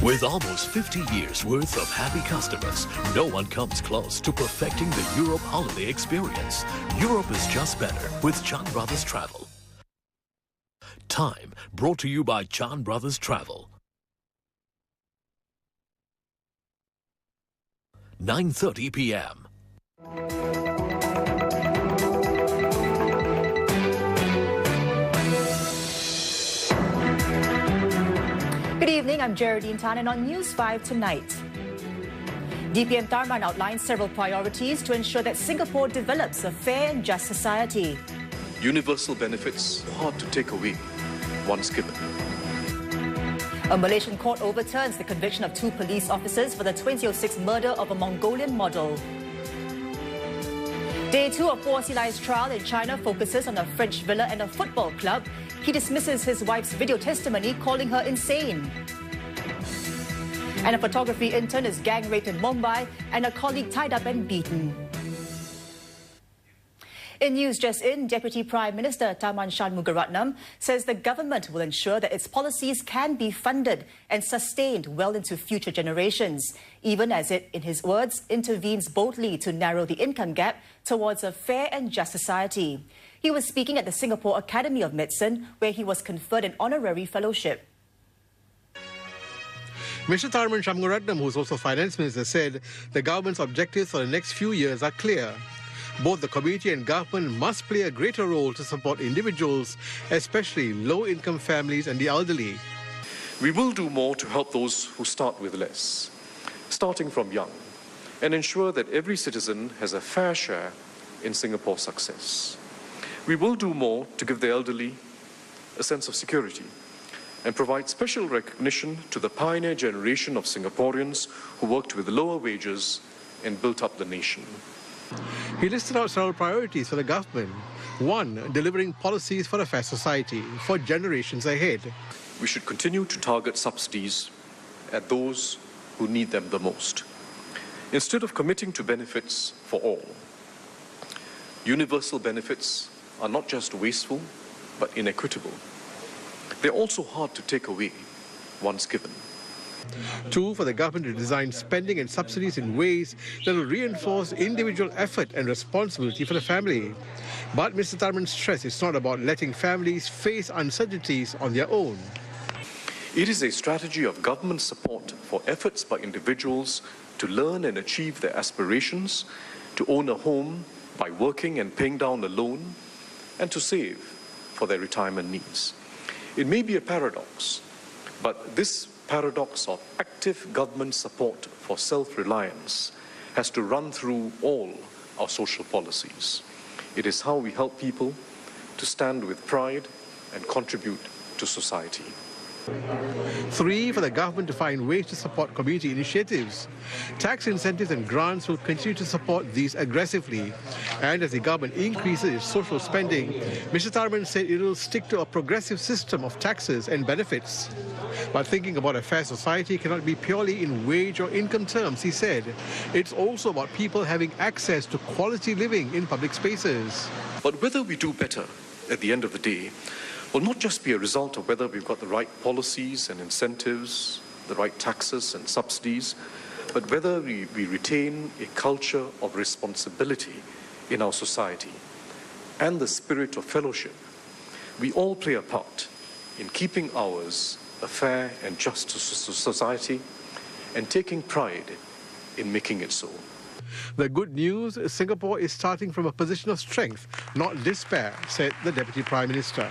With almost 50 years worth of happy customers, no one comes close to perfecting the Europe holiday experience. Europe is just better with Chan Brothers Travel. Time brought to you by Chan Brothers Travel. 9:30 p.m. Good evening, I'm Geraldine Tan, and on News 5 tonight, DPM Tharman outlines several priorities to ensure that Singapore develops a fair and just society. Universal benefits hard to take away once given. A Malaysian court overturns the conviction of 2 police officers for the 2006 murder of a Mongolian model. Day 2 of Guo Xilai's trial in China focuses on a French villa and a football club. He dismisses his wife's video testimony, calling her insane. And a photography intern is gang raped in Mumbai and a colleague tied up and beaten. In news just in, Deputy Prime Minister Tharman Shanmugaratnam says the government will ensure that its policies can be funded and sustained well into future generations, even as it, in his words, intervenes boldly to narrow the income gap towards a fair and just society. He was speaking at the Singapore Academy of Medicine, where he was conferred an Honorary Fellowship. Mr. Tharman Shanmugaratnam, who is also Finance Minister, said the government's objectives for the next few years are clear. Both the community and government must play a greater role to support individuals, especially low-income families and the elderly. We will do more to help those who start with less, starting from young, and ensure that every citizen has a fair share in Singapore's success. We will do more to give the elderly a sense of security and provide special recognition to the pioneer generation of Singaporeans who worked with lower wages and built up the nation. He listed out several priorities for the government. 1, delivering policies for a fair society for generations ahead. We should continue to target subsidies at those who need them the most, instead of committing to benefits for all. Universal benefits are not just wasteful, but inequitable. They're also hard to take away once given. 2, for the government to design spending and subsidies in ways that will reinforce individual effort and responsibility for the family. But Mr. Tharman stressed it's not about letting families face uncertainties on their own. It is a strategy of government support for efforts by individuals to learn and achieve their aspirations, to own a home by working and paying down a loan, and to save for their retirement needs. It may be a paradox, but this paradox of active government support for self-reliance has to run through all our social policies. It is how we help people to stand with pride and contribute to society. 3, for the government to find ways to support community initiatives. Tax incentives and grants will continue to support these aggressively. And as the government increases its social spending, Mr. Tharman said it will stick to a progressive system of taxes and benefits. But thinking about a fair society cannot be purely in wage or income terms, he said. It's also about people having access to quality living in public spaces. But whether we do better at the end of the day will not just be a result of whether we've got the right policies and incentives, the right taxes and subsidies, but whether we retain a culture of responsibility in our society and the spirit of fellowship. We all play a part in keeping ours a fair and just society and taking pride in making it so. The good news, Singapore is starting from a position of strength, not despair, said the Deputy Prime Minister.